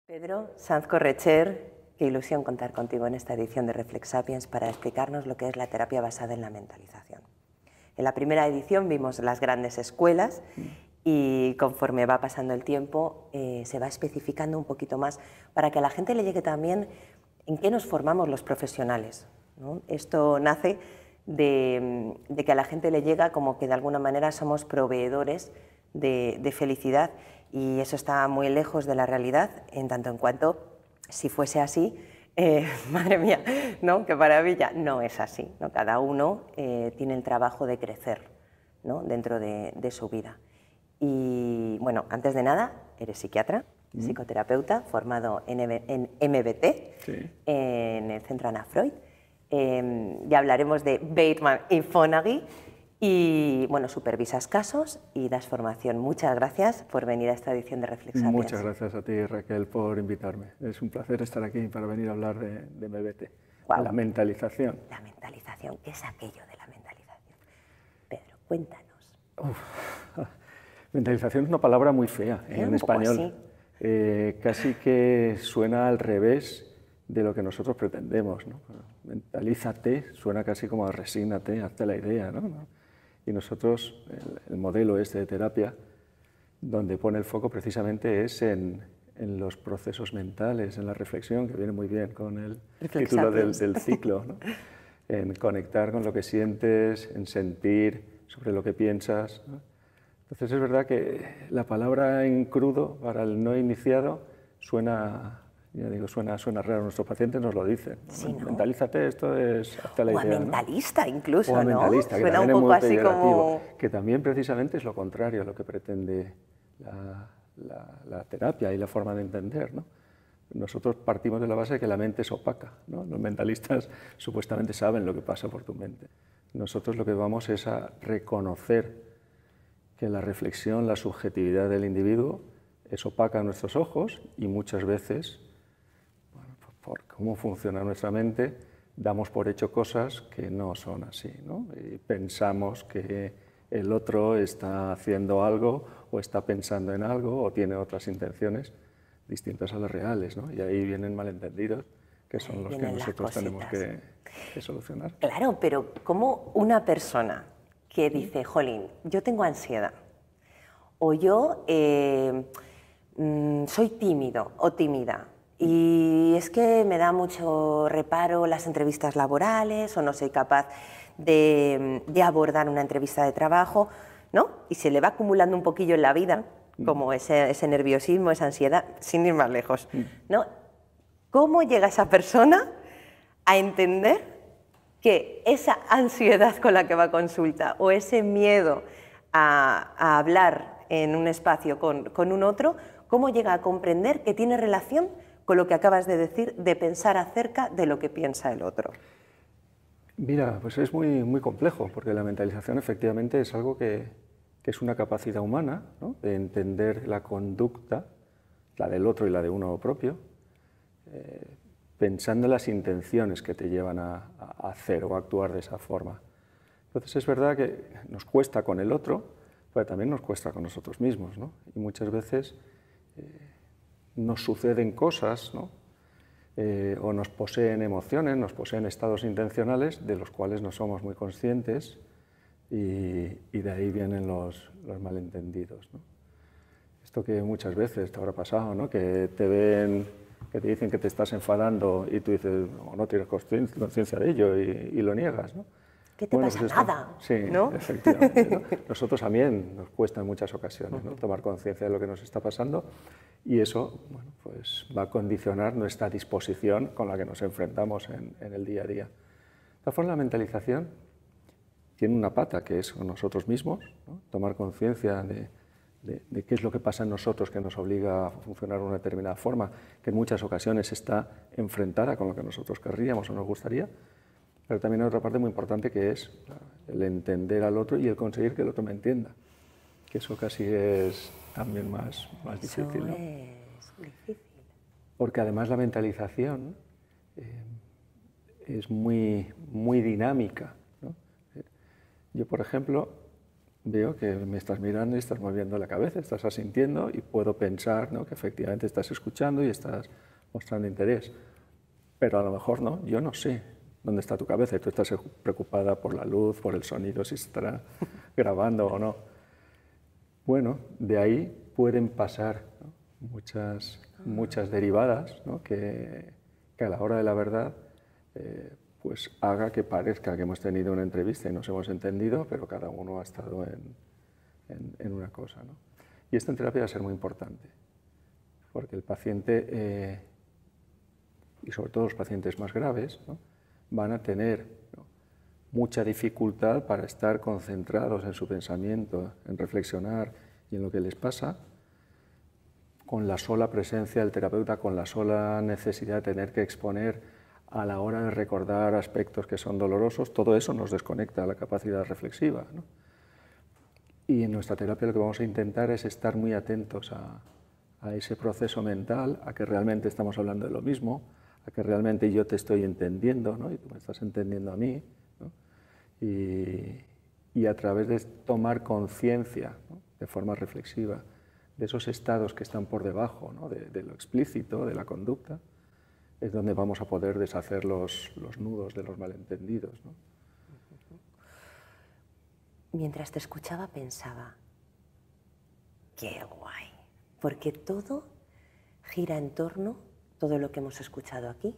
Pedro Sanz Correcher, qué ilusión contar contigo en esta edición de Reflex Sapiens para explicarnos lo que es la terapia basada en la mentalización. En la primera edición vimos las grandes escuelas y conforme va pasando el tiempo se va especificando un poquito más para que a la gente le llegue también en qué nos formamos los profesionales, ¿no? Esto nace de que a la gente le llega como que de alguna manera somos proveedores de felicidad, y eso está muy lejos de la realidad, en tanto en cuanto, si fuese así, madre mía, ¿no? ¡Qué maravilla! No es así, ¿no? Cada uno tiene el trabajo de crecer, ¿no? Dentro de su vida. Y bueno, antes de nada, eres psiquiatra, psicoterapeuta, formado en MBT, Sí. en el Centro Ana Freud. Ya hablaremos de Bateman y Fonagy. Y bueno, supervisas casos y das formación. Muchas gracias por venir a esta edición de Reflex Sapiens. Muchas gracias a ti, Raquel, por invitarme. Es un placer estar aquí para venir a hablar de MBT, Guau. de la mentalización. La mentalización, ¿qué es aquello de la mentalización? Pedro, cuéntanos. Mentalización es una palabra muy fea en Un poco español. Casi que suena al revés de lo que nosotros pretendemos, ¿no? Mentalízate suena casi como a resígnate, hazte la idea, ¿no? Y nosotros, el modelo este de terapia, donde pone el foco precisamente es en los procesos mentales, en la reflexión, que viene muy bien con el título del ciclo, ¿no? En conectar con lo que sientes, en sentir sobre lo que piensas, ¿no? Entonces es verdad que la palabra en crudo para el no iniciado suena, ya digo, suena raro. Nuestros pacientes nos lo dicen, ¿no? Sí, ¿no? Mentalízate, esto es hazte la idea, O a mentalista, ¿no? Incluso, o a ¿no? mentalista, que suena también un poco es muy así peyorativo, como... que también precisamente es lo contrario a lo que pretende la terapia y la forma de entender, ¿no? Nosotros partimos de la base de que la mente es opaca, ¿no? Los mentalistas supuestamente saben lo que pasa por tu mente. Nosotros lo que vamos es a reconocer que la reflexión, la subjetividad del individuo es opaca a nuestros ojos y muchas veces, bueno, por cómo funciona nuestra mente, damos por hecho cosas que no son así, ¿no? Y pensamos que el otro está haciendo algo o está pensando en algo o tiene otras intenciones distintas a las reales, ¿no? Y ahí vienen malentendidos que son los que nosotros tenemos que solucionar. Claro, pero ¿cómo una persona que dice, jolín, yo tengo ansiedad, o yo soy tímido o tímida, y es que me da mucho reparo las entrevistas laborales, o no soy capaz de abordar una entrevista de trabajo, ¿no? Y se le va acumulando un poquillo en la vida, como ese nerviosismo, esa ansiedad, sin ir más lejos, ¿no? ¿Cómo llega esa persona a entender que esa ansiedad con la que va a consulta o ese miedo a hablar en un espacio con un otro, cómo llega a comprender que tiene relación con lo que acabas de decir, de pensar acerca de lo que piensa el otro? Mira, pues es muy complejo, porque la mentalización efectivamente es algo que es una capacidad humana, ¿no? De entender la conducta, la del otro y la de uno propio, pensando en las intenciones que te llevan a hacer o a actuar de esa forma. Entonces es verdad que nos cuesta con el otro, pero también nos cuesta con nosotros mismos, ¿no? Y muchas veces nos suceden cosas, ¿no? O nos poseen emociones, nos poseen estados intencionales de los cuales no somos muy conscientes y de ahí vienen los malentendidos, ¿no? Esto que muchas veces te habrá pasado, ¿no? Que te ven, que te dicen que te estás enfadando y tú dices, no tienes conciencia de ello y lo niegas, ¿no? ¿Qué te pasa? Pues Nada, sí, ¿no? efectivamente, ¿no? Nosotros también nos cuesta en muchas ocasiones, ¿no? Tomar conciencia de lo que nos está pasando y eso, bueno, pues va a condicionar nuestra disposición con la que nos enfrentamos en el día a día. De todas formas, la mentalización tiene una pata que es con nosotros mismos, ¿no? Tomar conciencia de qué es lo que pasa en nosotros que nos obliga a funcionar de una determinada forma, que en muchas ocasiones está enfrentada con lo que nosotros querríamos o nos gustaría, pero también hay otra parte muy importante que es el entender al otro y el conseguir que el otro me entienda, que eso casi es también más difícil, ¿no? Es difícil. Porque además la mentalización es muy dinámica, ¿no? Yo, por ejemplo, veo que me estás mirando y estás moviendo la cabeza, estás asintiendo y puedo pensar, ¿no?, que efectivamente estás escuchando y estás mostrando interés. Pero a lo mejor no, yo no sé dónde está tu cabeza y tú estás preocupada por la luz, por el sonido, si se estará grabando o no. Bueno, de ahí pueden pasar, ¿no?, muchas derivadas, ¿no?, que a la hora de la verdad pues haga que parezca que hemos tenido una entrevista y nos hemos entendido, pero cada uno ha estado en una cosa, ¿no? Y esto en terapia va a ser muy importante, porque el paciente, y sobre todo los pacientes más graves, ¿no?, van a tener, ¿no?, mucha dificultad para estar concentrados en su pensamiento, en reflexionar y en lo que les pasa, con la sola presencia del terapeuta, con la sola necesidad de tener que exponer a la hora de recordar aspectos que son dolorosos. Todo eso nos desconecta la capacidad reflexiva, ¿no? Y en nuestra terapia lo que vamos a intentar es estar muy atentos a ese proceso mental, a que realmente estamos hablando de lo mismo, a que realmente yo te estoy entendiendo, ¿no?, y tú me estás entendiendo a mí, ¿no? Y a través de tomar conciencia, ¿no?, de forma reflexiva, de esos estados que están por debajo, ¿no?, de lo explícito, de la conducta, es donde vamos a poder deshacer los nudos de los malentendidos, ¿no? Mientras te escuchaba pensaba, qué guay, porque todo gira en torno, todo lo que hemos escuchado aquí,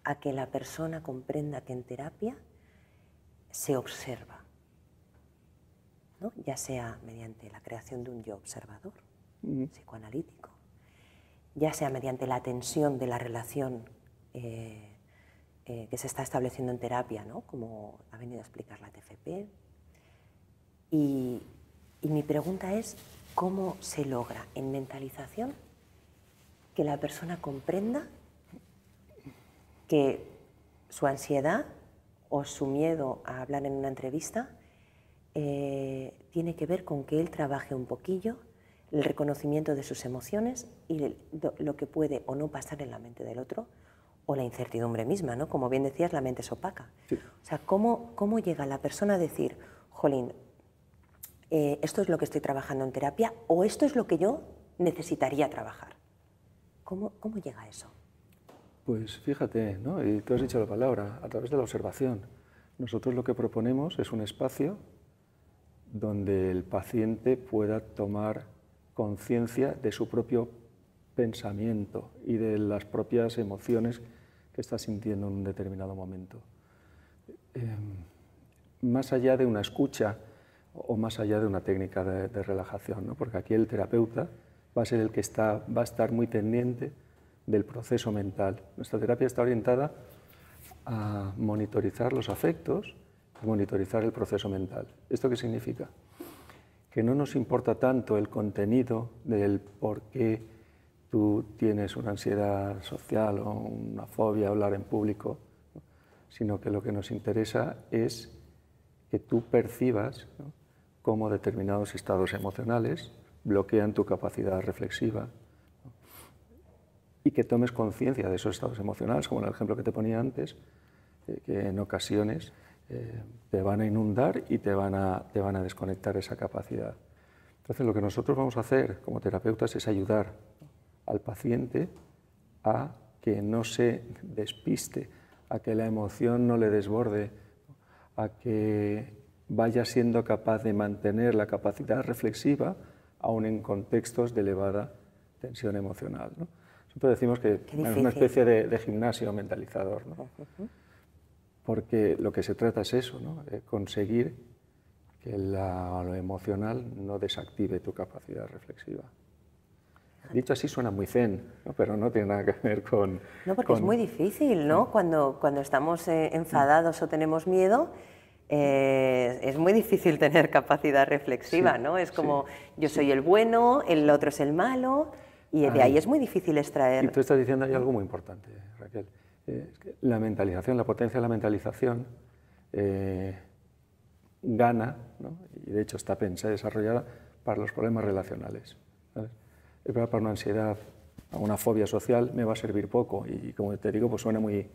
a que la persona comprenda que en terapia se observa, ¿no?, ya sea mediante la creación de un yo observador, psicoanalítico, ya sea mediante la tensión de la relación que se está estableciendo en terapia, ¿no?, como ha venido a explicar la TFP. Y mi pregunta es, ¿cómo se logra en mentalización que la persona comprenda que su ansiedad o su miedo a hablar en una entrevista tiene que ver con que él trabaje un poquillo el reconocimiento de sus emociones y lo que puede o no pasar en la mente del otro, o la incertidumbre misma, ¿no? Como bien decías, la mente es opaca. Sí. O sea, ¿cómo llega la persona a decir, jolín, esto es lo que estoy trabajando en terapia o esto es lo que yo necesitaría trabajar? ¿Cómo llega a eso? Pues fíjate, ¿no?, y tú has dicho la palabra, a través de la observación. Nosotros lo que proponemos es un espacio donde el paciente pueda tomar conciencia de su propio pensamiento y de las propias emociones que está sintiendo en un determinado momento. Más allá de una escucha o más allá de una técnica de relajación, ¿no?, porque aquí el terapeuta va a ser el que va a estar muy pendiente del proceso mental. Nuestra terapia está orientada a monitorizar los afectos y monitorizar el proceso mental. ¿Esto qué significa? Que no nos importa tanto el contenido del por qué tú tienes una ansiedad social o una fobia a hablar en público, ¿no?, sino que lo que nos interesa es que tú percibas, ¿no?, cómo determinados estados emocionales bloquean tu capacidad reflexiva, ¿no?, y que tomes conciencia de esos estados emocionales, como en el ejemplo que te ponía antes, que en ocasiones te van a inundar y te van a desconectar esa capacidad. Entonces, lo que nosotros vamos a hacer como terapeutas es ayudar al paciente a que no se despiste, a que la emoción no le desborde, a que vaya siendo capaz de mantener la capacidad reflexiva aún en contextos de elevada tensión emocional, ¿no? Nosotros decimos que es una especie de gimnasio mentalizador, ¿no? Porque lo que se trata es eso, ¿no?, de conseguir que lo emocional no desactive tu capacidad reflexiva. Dicho así suena muy zen, ¿no?, pero no tiene nada que ver con... No, porque es muy difícil, ¿no? Cuando estamos enfadados o tenemos miedo, es muy difícil tener capacidad reflexiva, ¿no? Es como, yo soy el bueno, el otro es el malo, y de ahí es muy difícil extraer... Y tú estás diciendo ahí algo muy importante, Raquel. Es que la mentalización, la potencia de la mentalización gana, ¿no?, y de hecho está pensada y desarrollada para los problemas relacionales, ¿sabes? Es verdad, para una ansiedad, una fobia social me va a servir poco y como te digo, pues suena muy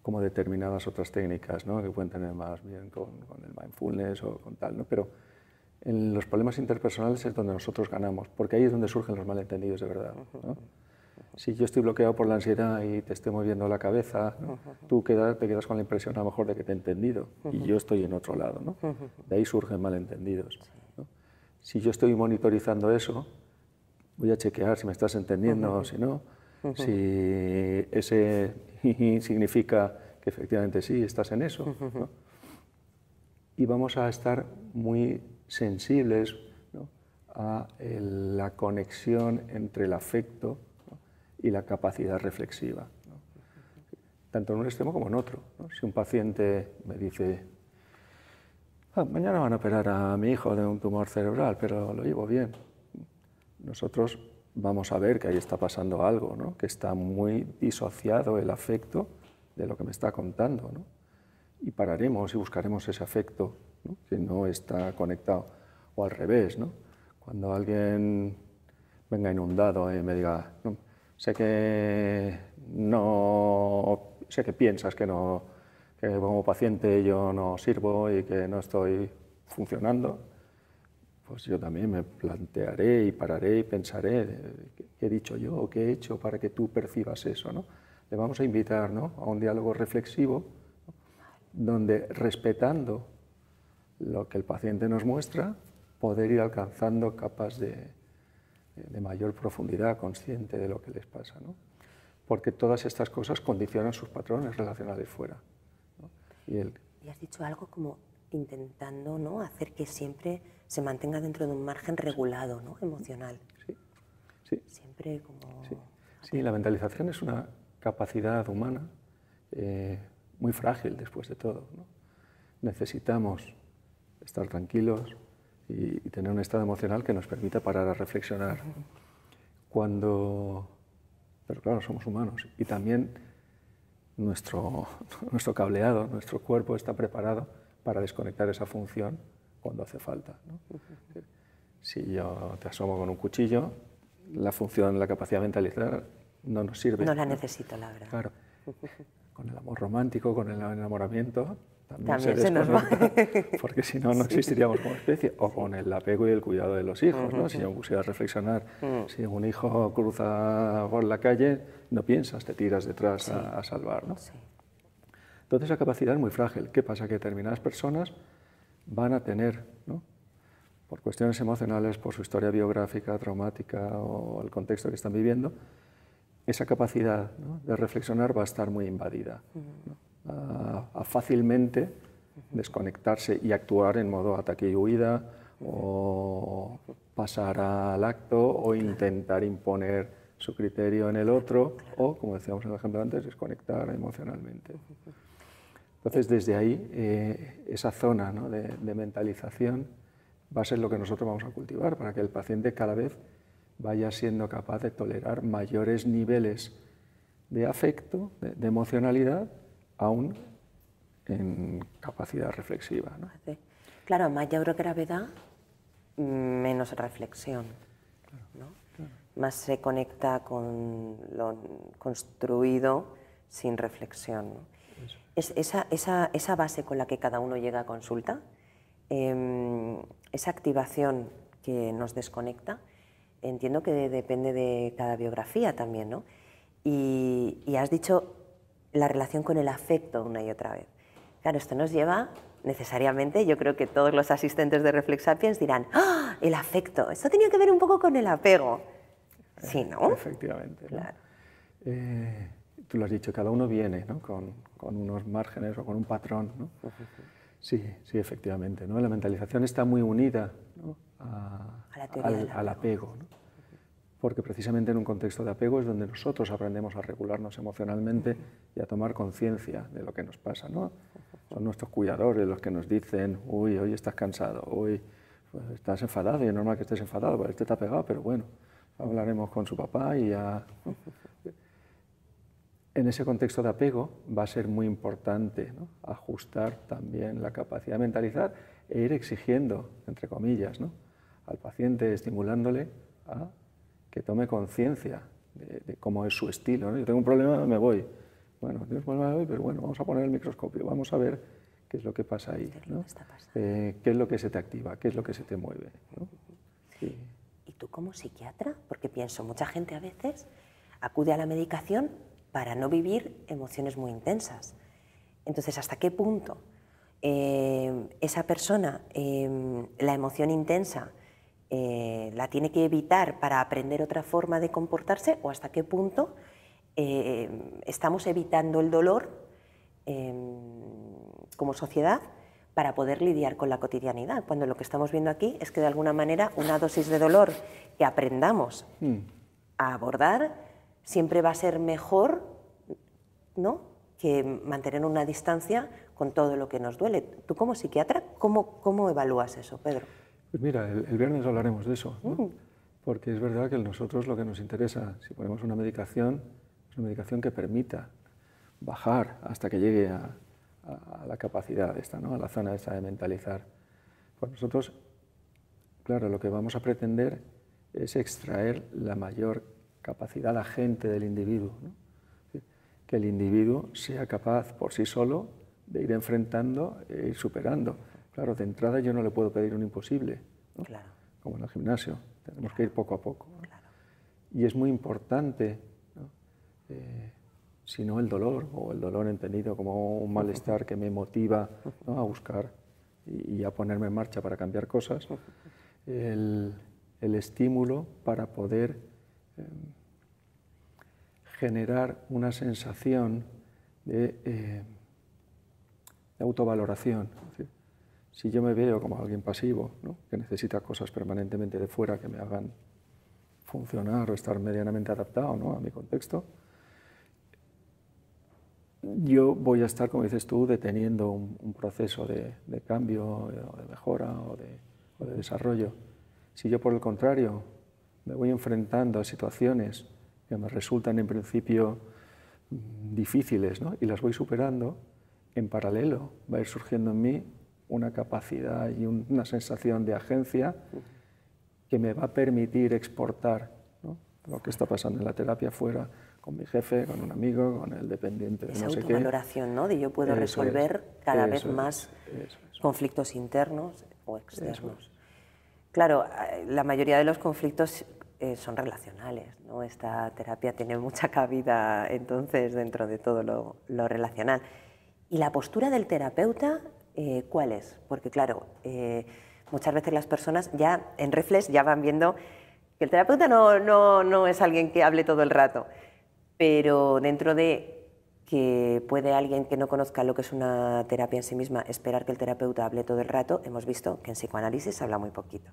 como determinadas otras técnicas, ¿no?, que pueden tener más bien con el mindfulness o con tal, ¿no? Pero en los problemas interpersonales es donde nosotros ganamos, porque ahí es donde surgen los malentendidos de verdad, ¿no? Si yo estoy bloqueado por la ansiedad y te estoy moviendo la cabeza, ¿no? Tú te quedas con la impresión a lo mejor de que te he entendido y yo estoy en otro lado, ¿no? De ahí surgen malentendidos, ¿no? Si yo estoy monitorizando eso, voy a chequear si me estás entendiendo o si no, si ese significa que efectivamente sí, estás en eso, ¿no? Y vamos a estar muy sensibles, ¿no?, a la conexión entre el afecto, ¿no?, y la capacidad reflexiva, ¿no?, tanto en un extremo como en otro, ¿no? Si un paciente me dice, mañana van a operar a mi hijo de un tumor cerebral, pero lo llevo bien, nosotros vamos a ver que ahí está pasando algo, ¿no?, que está muy disociado el afecto de lo que me está contando, ¿no? Y pararemos y buscaremos ese afecto, ¿no?, que no está conectado. O al revés, ¿no? Cuando alguien venga inundado y me diga, no, sé que piensas que como paciente yo no sirvo y que no estoy funcionando, pues yo también me plantearé y pararé y pensaré qué he dicho yo o qué he hecho para que tú percibas eso, ¿no? Le vamos a invitar, ¿no?, a un diálogo reflexivo, ¿no?, donde respetando lo que el paciente nos muestra, poder ir alcanzando capas de mayor profundidad consciente de lo que les pasa, ¿no? Porque todas estas cosas condicionan sus patrones relacionales fuera, ¿no? Y has dicho algo como intentando, ¿no?, hacer que siempre se mantenga dentro de un margen regulado, ¿no?, emocional. Sí, sí. Siempre como... Sí, la mentalización es una capacidad humana muy frágil después de todo, ¿no? Necesitamos estar tranquilos y tener un estado emocional que nos permita parar a reflexionar. Pero claro, somos humanos y también nuestro cableado, nuestro cuerpo está preparado para desconectar esa función cuando hace falta, ¿no? Si yo te asomo con un cuchillo, la función, la capacidad de mentalizar no nos sirve. No la necesito, la verdad. Claro. Con el amor romántico, con el enamoramiento, también se nos va. Porque si no, no existiríamos como especie. O con el apego y el cuidado de los hijos, ¿no? Si yo me pusiera a reflexionar, si un hijo cruza por la calle, no piensas, te tiras detrás a salvar, ¿no? Sí. Entonces esa capacidad es muy frágil. ¿Qué pasa? Que determinadas personas van a tener, ¿no?, por cuestiones emocionales, por su historia biográfica, traumática o el contexto que están viviendo, esa capacidad, ¿no?, de reflexionar va a estar muy invadida, ¿no?, a fácilmente desconectarse y actuar en modo ataque y huida o pasar al acto o intentar imponer su criterio en el otro o, como decíamos en el ejemplo antes, desconectar emocionalmente. Entonces, desde ahí, esa zona, ¿no?, de mentalización va a ser lo que nosotros vamos a cultivar para que el paciente cada vez vaya siendo capaz de tolerar mayores niveles de afecto, de emocionalidad, aún en capacidad reflexiva, ¿no? Claro, a mayor gravedad, menos reflexión, ¿no? Claro. Más se conecta con lo construido sin reflexión, ¿no? Esa base con la que cada uno llega a consulta, esa activación que nos desconecta, entiendo que depende de cada biografía también, ¿no? Y has dicho la relación con el afecto una y otra vez. Claro, esto nos lleva necesariamente, yo creo que todos los asistentes de ReflexSapiens dirán, ¡ah, el afecto! Esto tenía que ver un poco con el apego. Sí, ¿no? Efectivamente, ¿no? Claro. Tú lo has dicho, cada uno viene, ¿no?, con unos márgenes o con un patrón, ¿no? Sí, efectivamente, ¿no? La mentalización está muy unida, ¿no?, al apego, ¿no? Porque precisamente en un contexto de apego es donde nosotros aprendemos a regularnos emocionalmente y a tomar conciencia de lo que nos pasa, ¿no? Son nuestros cuidadores los que nos dicen, uy, hoy estás cansado, uy, pues estás enfadado, y es normal que estés enfadado, porque este te ha pegado, pero bueno, hablaremos con su papá y ya... En ese contexto de apego va a ser muy importante, ¿no?, ajustar también la capacidad de mentalizar e ir exigiendo, entre comillas, ¿no?, al paciente, estimulándole a que tome conciencia de cómo es su estilo, ¿no? Yo tengo un problema, me voy. Bueno, tienes un problema, me voy, pero bueno, vamos a poner el microscopio, vamos a ver qué es lo que pasa ahí, ¿Qué es ¿no? lo que está pasando? ¿Qué es lo que se te activa? ¿Qué es lo que se te mueve? ¿No? Sí. ¿Y tú como psiquiatra? Porque pienso, mucha gente a veces acude a la medicación para no vivir emociones muy intensas. Entonces, ¿hasta qué punto esa persona la emoción intensa la tiene que evitar para aprender otra forma de comportarse, o hasta qué punto estamos evitando el dolor como sociedad para poder lidiar con la cotidianidad, cuando lo que estamos viendo aquí es que de alguna manera una dosis de dolor que aprendamos a abordar siempre va a ser mejor, ¿no?, que mantener una distancia con todo lo que nos duele. Tú como psiquiatra, ¿cómo evalúas eso, Pedro? Pues mira, el viernes hablaremos de eso, ¿no? Porque es verdad que a nosotros lo que nos interesa, si ponemos una medicación, es una medicación que permita bajar hasta que llegue a la capacidad esta, ¿no?, a la zona esta de mentalizar. Pues nosotros, claro, lo que vamos a pretender es extraer la mayor capacidad agente del individuo, ¿no? Que el individuo sea capaz por sí solo de ir enfrentando e ir superando. Claro, de entrada yo no le puedo pedir un imposible, ¿no? Claro. Como en el gimnasio, tenemos que ir poco a poco, ¿no? Claro. Y es muy importante, ¿no?, si no el dolor, o el dolor entendido como un malestar que me motiva, ¿no?, a buscar y a ponerme en marcha para cambiar cosas, el estímulo para poder generar una sensación de autovaloración. Es decir, si yo me veo como alguien pasivo, ¿no?, que necesita cosas permanentemente de fuera que me hagan funcionar o estar medianamente adaptado, ¿no?, a mi contexto, yo voy a estar, como dices tú, deteniendo un proceso de cambio o de mejora o de desarrollo. Si yo, por el contrario, me voy enfrentando a situaciones que me resultan en principio difíciles, ¿no?, y las voy superando, en paralelo va a ir surgiendo en mí una capacidad y una sensación de agencia que me va a permitir exportar, ¿no?, lo que está pasando en la terapia fuera, con mi jefe, con un amigo, con el dependiente de no sé qué. Esa autovaloración, ¿no?, de yo puedo resolver cada vez más conflictos internos o externos. Claro, la mayoría de los conflictos son relacionales, ¿no? Esta terapia tiene mucha cabida entonces dentro de todo lo relacional. ¿Y la postura del terapeuta cuál es? Porque claro, muchas veces las personas ya en Reflex ya van viendo que el terapeuta no es alguien que hable todo el rato, pero dentro de que puede alguien que no conozca lo que es una terapia en sí misma esperar que el terapeuta hable todo el rato, hemos visto que en psicoanálisis se habla muy poquito.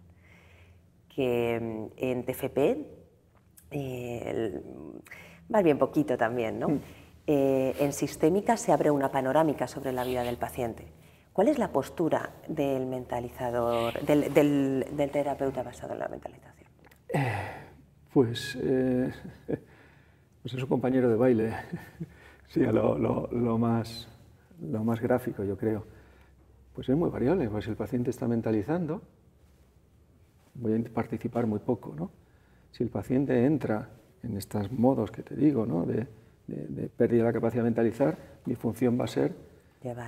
Que en TFP, más bien poquito también, ¿no? En sistémica se abre una panorámica sobre la vida del paciente. ¿Cuál es la postura del mentalizador, del terapeuta basado en la mentalización? Pues es un compañero de baile, sí, lo más gráfico, yo creo. Pues es muy variable, pues si el paciente está mentalizando, voy a participar muy poco, ¿no? Si el paciente entra en estos modos que te digo, ¿no?, de pérdida de la capacidad de mentalizar, mi función va a ser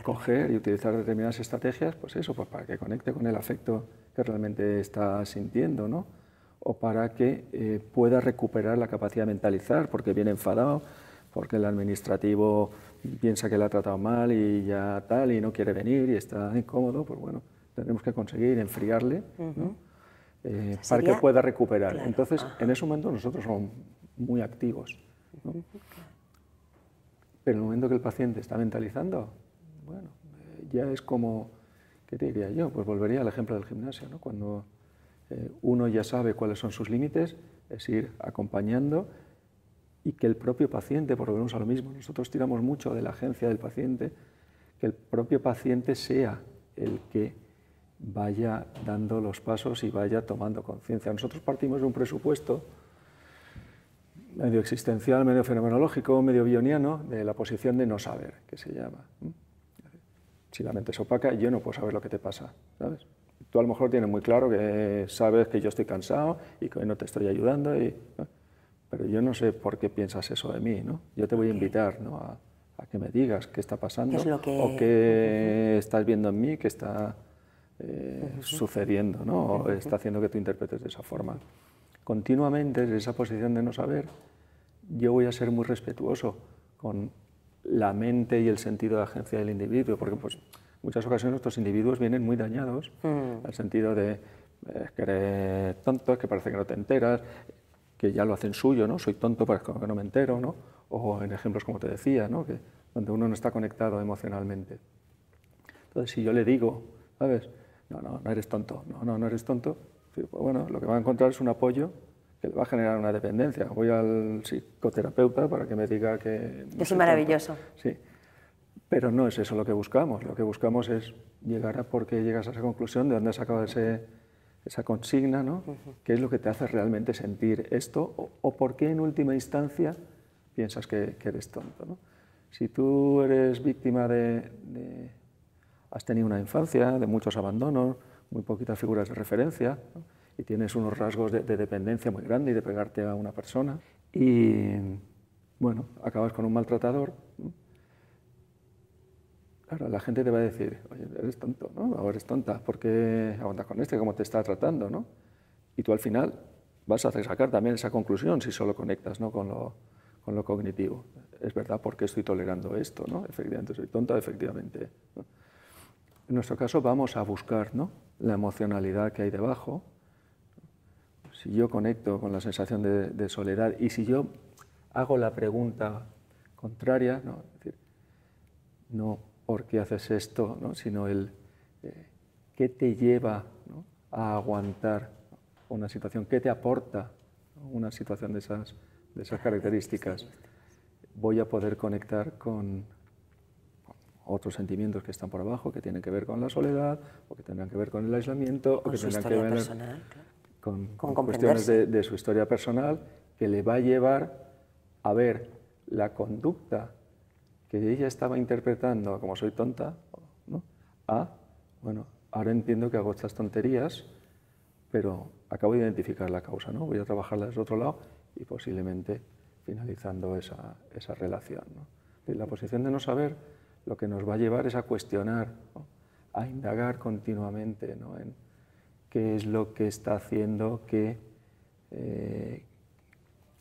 coger y utilizar determinadas estrategias, pues eso, pues para que conecte con el afecto que realmente está sintiendo, ¿no?, o para que pueda recuperar la capacidad de mentalizar, porque viene enfadado, porque el administrativo piensa que le ha tratado mal y ya tal, y no quiere venir y está incómodo, pues bueno, tendremos que conseguir enfriarle, ¿no?, para que pueda recuperar. Claro. Entonces, en ese momento nosotros somos muy activos, ¿no? Pero en el momento que el paciente está mentalizando, bueno, ya es como, ¿qué te diría yo? Pues volvería al ejemplo del gimnasio, ¿no? Cuando uno ya sabe cuáles son sus límites, es ir acompañando y que el propio paciente, por volvemos a lo mismo, nosotros tiramos mucho de la agencia del paciente, que el propio paciente sea el que vaya dando los pasos y vaya tomando conciencia. Nosotros partimos de un presupuesto medio existencial, medio fenomenológico, medio bioniano, de la posición de no saber, que se llama. Si la mente es opaca, yo no puedo saber lo que te pasa, ¿sabes? Tú a lo mejor tienes muy claro que sabes que yo estoy cansado y que hoy no te estoy ayudando, ¿no?, pero yo no sé por qué piensas eso de mí, ¿no? Yo te voy a invitar, ¿no?, a que me digas qué está pasando, ¿Qué es lo que... o qué estás viendo en mí, qué está sucediendo, ¿no? O está haciendo que tú interpretes de esa forma. Continuamente, desde esa posición de no saber, yo voy a ser muy respetuoso con la mente y el sentido de agencia del individuo, porque pues, en muchas ocasiones nuestros individuos vienen muy dañados, al sentido de que eres tonto, que parece que no te enteras, que ya lo hacen suyo, ¿no? Soy tonto para que no me entero, ¿no? O en ejemplos como te decía, ¿no? Que donde uno no está conectado emocionalmente. Entonces, si yo le digo, ¿sabes? No eres tonto, no eres tonto, pues bueno, lo que va a encontrar es un apoyo que le va a generar una dependencia. Voy al psicoterapeuta para que me diga que... No, es maravilloso. Sí, pero no es eso lo que buscamos. Lo que buscamos es llegar a por qué llegas a esa conclusión, de dónde has sacado esa consigna, ¿no? ¿Qué es lo que te hace realmente sentir esto? O por qué en última instancia piensas que eres tonto, ¿no? Si tú eres víctima has tenido una infancia de muchos abandonos, muy poquitas figuras de referencia, ¿no? Y tienes unos rasgos de dependencia muy grande y de pegarte a una persona, y bueno, acabas con un maltratador, ¿no? Claro, la gente te va a decir, oye, eres tonto, ¿no? O eres tonta, ¿por qué aguantas con este? ¿Cómo te está tratando, ¿no? Y tú al final vas a sacar también esa conclusión si solo conectas, ¿no? con lo cognitivo. Es verdad, ¿por qué estoy tolerando esto, ¿no? Efectivamente soy tonta, efectivamente, ¿no? En nuestro caso vamos a buscar, ¿no? La emocionalidad que hay debajo. Si yo conecto con la sensación de soledad y si yo hago la pregunta contraria, ¿no? Es decir, no por qué haces esto, ¿no? Sino el qué te lleva, ¿no? a aguantar una situación, qué te aporta, ¿no? una situación de esas características. Voy a poder conectar con otros sentimientos que están por abajo, que tienen que ver con la soledad, o que tendrán que ver con el aislamiento, o que tendrán que ver personal, claro. con cuestiones de su historia personal, que le va a llevar a ver la conducta que ella estaba interpretando como soy tonta, ¿no? Bueno, ahora entiendo que hago estas tonterías, pero acabo de identificar la causa, ¿no? Voy a trabajarla desde otro lado y posiblemente finalizando esa relación, ¿no? Y la posición de no saber lo que nos va a llevar es a cuestionar, ¿no? A indagar continuamente, ¿no? En qué es lo que está haciendo que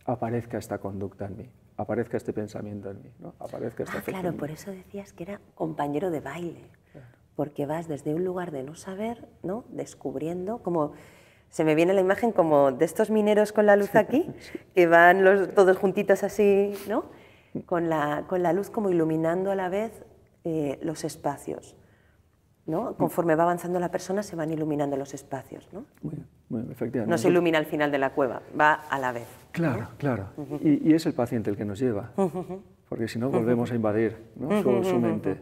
aparezca esta conducta en mí, aparezca este pensamiento en mí, ¿no? Aparezca esta afecto claro, en mí. por eso decías que era compañero de baile, claro. Porque vas desde un lugar de no saber, ¿no? Descubriendo, como se me viene la imagen como de estos mineros con la luz aquí, sí. Que van todos juntitos así, ¿no? Con la luz como iluminando a la vez los espacios, ¿no? Conforme va avanzando la persona se van iluminando los espacios, ¿no? Muy bien, efectivamente. No se ilumina al final de la cueva, va a la vez. Claro, ¿no? Claro. Y es el paciente el que nos lleva, porque si no volvemos a invadir, ¿no? su mente.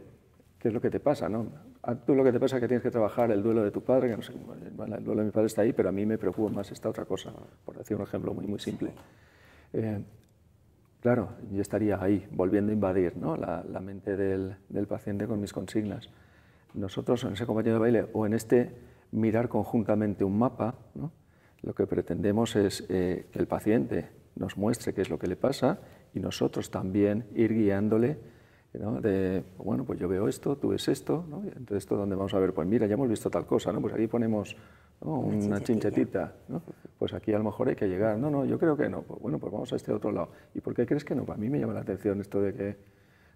¿Qué es lo que te pasa, no? A tú lo que te pasa es que tienes que trabajar el duelo de tu padre, que no sé, bueno, el duelo de mi padre está ahí, pero a mí me preocupa más esta otra cosa, por decir un ejemplo muy simple. Claro, yo estaría ahí, volviendo a invadir, ¿no? la mente del paciente con mis consignas. Nosotros en ese compañero de baile o en este mirar conjuntamente un mapa, ¿no? Lo que pretendemos es que el paciente nos muestre qué es lo que le pasa y nosotros también ir guiándole, ¿no? De, bueno, pues yo veo esto, tú ves esto, ¿no? Entonces, ¿esto dónde vamos a ver? Pues mira, ya hemos visto tal cosa, ¿no? Pues aquí ponemos, ¿no? una chinchetita, ¿no? Pues aquí a lo mejor hay que llegar. No, yo creo que no. Pues bueno, pues vamos a este otro lado. ¿Y por qué crees que no? Pues a mí me llama la atención esto de que,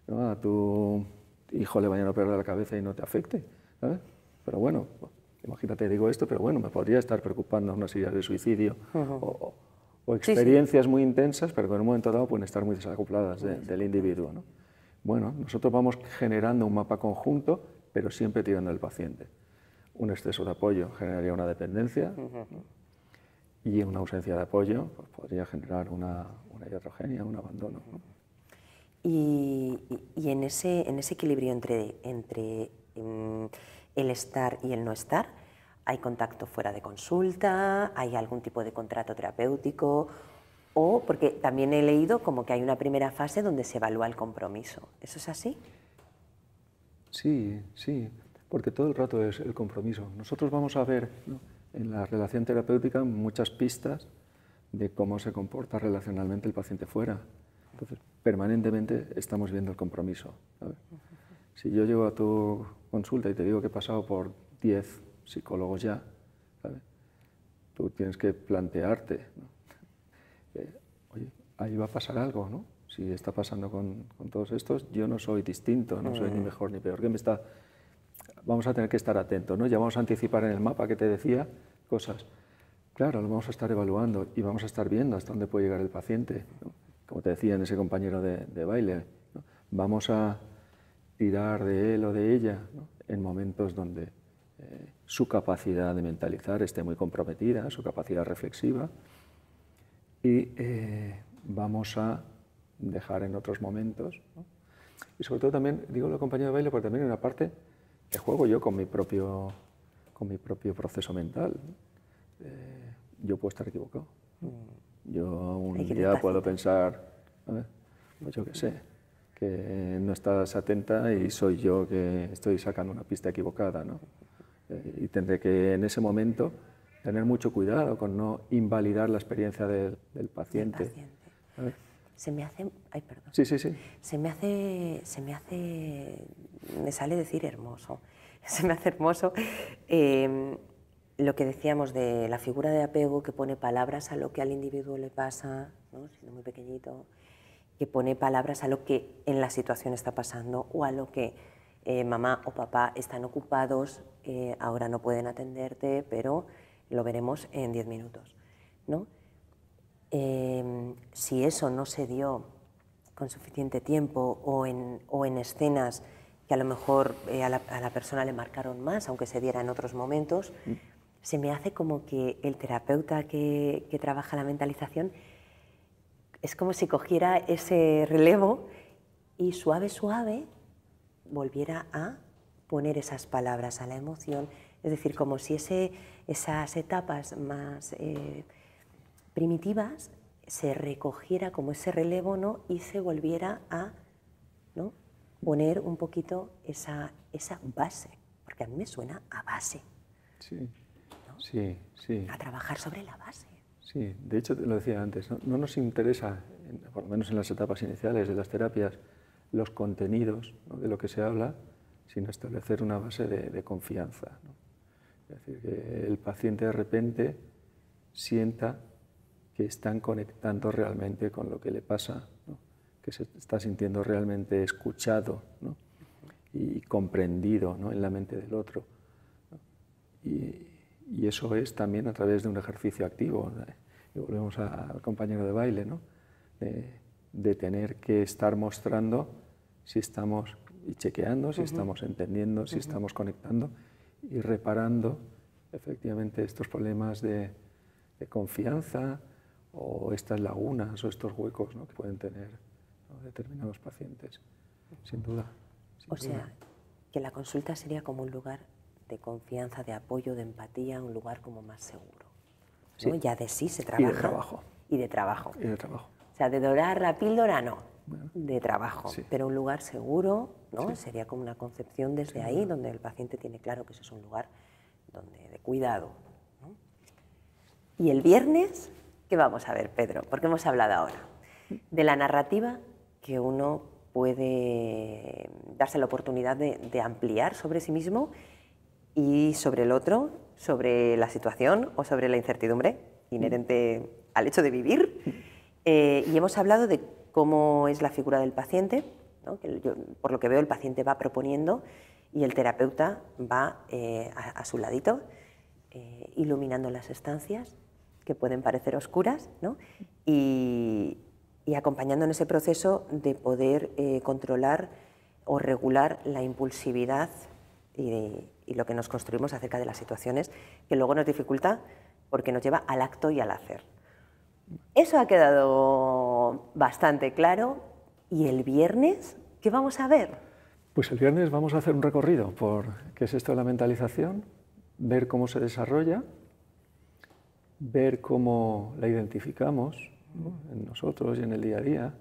¿no? A tu hijo le vayan a operar la cabeza y no te afecte, ¿sabes? Pero bueno, imagínate, digo esto, pero bueno, me podría estar preocupando unas ideas de suicidio o experiencias muy intensas, pero que en un momento dado pueden estar muy desacopladas del individuo, ¿no? Bueno, nosotros vamos generando un mapa conjunto, pero siempre tirando al paciente. Un exceso de apoyo generaría una dependencia y una ausencia de apoyo pues, podría generar una iatrogenia, un abandono, ¿no? Y en ese equilibrio entre el estar y el no estar, ¿hay contacto fuera de consulta? ¿Hay algún tipo de contrato terapéutico? O, porque también he leído como que hay una primera fase donde se evalúa el compromiso. ¿Eso es así? Sí, porque todo el rato es el compromiso. Nosotros vamos a ver, ¿no? En la relación terapéutica muchas pistas de cómo se comporta relacionalmente el paciente fuera. Entonces, permanentemente estamos viendo el compromiso, ¿sabes? Si yo llego a tu consulta y te digo que he pasado por 10 psicólogos ya, ¿sabes? Tú tienes que plantearte, ¿no? Oye, ahí va a pasar algo, ¿no? Si está pasando con todos estos, yo no soy distinto, no soy ni mejor ni peor. Vamos a tener que estar atentos, ¿no? Ya vamos a anticipar en el mapa que te decía cosas. Claro, lo vamos a estar evaluando y vamos a estar viendo hasta dónde puede llegar el paciente, ¿no? Como te decía en ese compañero de baile, ¿no? Vamos a tirar de él o de ella, ¿no? En momentos donde su capacidad de mentalizar esté muy comprometida, su capacidad reflexiva, y vamos a dejar en otros momentos, ¿no? Y sobre todo también, digo lo compañero de baile, porque también hay una parte que juego yo con mi propio proceso mental, ¿no? Yo puedo estar equivocado. Yo un día puedo pensar, pues yo qué sé, que no estás atenta y soy yo que estoy sacando una pista equivocada, ¿no? Y tendré que en ese momento tener mucho cuidado con no invalidar la experiencia del paciente. Se me hace... Ay, perdón. Sí. Me sale decir hermoso. Se me hace hermoso lo que decíamos de la figura de apego, que pone palabras a lo que al individuo le pasa, ¿no? Siendo muy pequeñito, que pone palabras a lo que en la situación está pasando o a lo que mamá o papá están ocupados, ahora no pueden atenderte, pero lo veremos en 10 minutos, ¿no? Si eso no se dio con suficiente tiempo o en escenas que a lo mejor a la persona le marcaron más, aunque se diera en otros momentos, se me hace como que el terapeuta que trabaja la mentalización es como si cogiera ese relevo y suave, suave volviera a poner esas palabras a la emoción, es decir, como si esas etapas más primitivas se recogiera como ese relevo, ¿no? Y se volviera a, ¿no? Poner un poquito esa base, porque a mí me suena a base. Sí, ¿no? Sí. A trabajar sobre la base. Sí, de hecho, lo decía antes, no nos interesa, por lo menos en las etapas iniciales de las terapias, los contenidos, ¿no? De lo que se habla, sino establecer una base de confianza, ¿no? Es decir, que el paciente de repente sienta que están conectando realmente con lo que le pasa, ¿no? Que se está sintiendo realmente escuchado, ¿no? Y comprendido, ¿no? En la mente del otro, ¿no? Y eso es también a través de un ejercicio activo, ¿no? Y volvemos al compañero de baile, ¿no? De tener que estar mostrando si estamos y chequeando, si estamos entendiendo, si estamos conectando y reparando efectivamente estos problemas de confianza o estas lagunas o estos huecos, ¿no? Que pueden tener, ¿no? Determinados pacientes, sin duda. O sea, que la consulta sería como un lugar de confianza, de apoyo, de empatía, un lugar como más seguro, ¿no? Sí. Ya de sí se trabaja. Y de trabajo. Y de trabajo. Y de trabajo. O sea, de dorar la píldora no, Bueno, de trabajo, sí. Pero un lugar seguro, ¿no? Sí. Sería como una concepción desde ahí, donde el paciente tiene claro que eso es un lugar de cuidado, ¿no? Y el viernes, ¿qué vamos a ver, Pedro? Porque hemos hablado ahora de la narrativa que uno puede darse la oportunidad de ampliar sobre sí mismo y sobre el otro, sobre la situación o sobre la incertidumbre inherente al hecho de vivir. Y hemos hablado de cómo es la figura del paciente, ¿no? Que por lo que veo el paciente va proponiendo y el terapeuta va a su ladito, iluminando las estancias que pueden parecer oscuras, ¿no? y acompañando en ese proceso de poder controlar o regular la impulsividad y lo que nos construimos acerca de las situaciones, que luego nos dificulta porque nos lleva al acto y al hacer. Eso ha quedado bastante claro. ¿Y el viernes qué vamos a ver? Pues el viernes vamos a hacer un recorrido por qué es esto de la mentalización, ver cómo se desarrolla, ver cómo la identificamos, ¿no? En nosotros y en el día a día,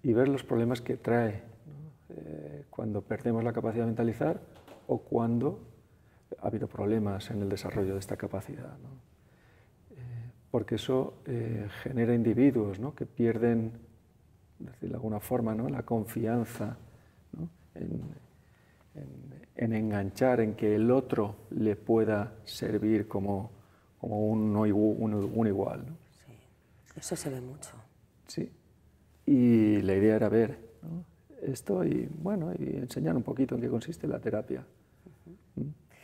y ver los problemas que trae, ¿no? Cuando perdemos la capacidad de mentalizar o cuando ha habido problemas en el desarrollo de esta capacidad, ¿no? Porque eso genera individuos, ¿no? Que pierden decir de alguna forma, ¿no? La confianza, ¿no? en enganchar, en que el otro le pueda servir como un igual, ¿no? Sí, eso se ve mucho. Sí, y la idea era ver, ¿no? Esto y, bueno, y enseñar un poquito en qué consiste la terapia.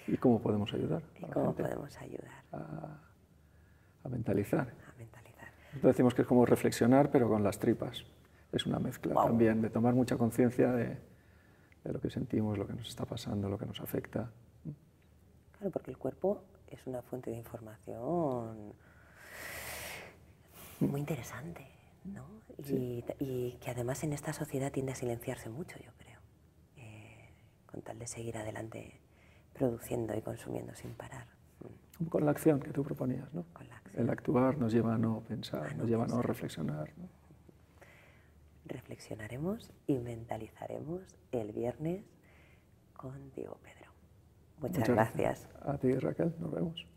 ¿Y cómo podemos ayudar? ¿Y cómo podemos ayudar? A mentalizar. A mentalizar. Entonces decimos que es como reflexionar, pero con las tripas. Es una mezcla también de tomar mucha conciencia de lo que sentimos, lo que nos está pasando, lo que nos afecta. Claro, porque el cuerpo es una fuente de información muy interesante, ¿no? Sí. Y que además en esta sociedad tiende a silenciarse mucho, yo creo, con tal de seguir adelante produciendo y consumiendo sin parar. Con la acción que tú proponías, ¿no? Con la acción. El actuar nos lleva a no pensar, nos lleva a no reflexionar, ¿no? Reflexionaremos y mentalizaremos el viernes contigo, Pedro. Muchas gracias. A ti, Raquel, nos vemos.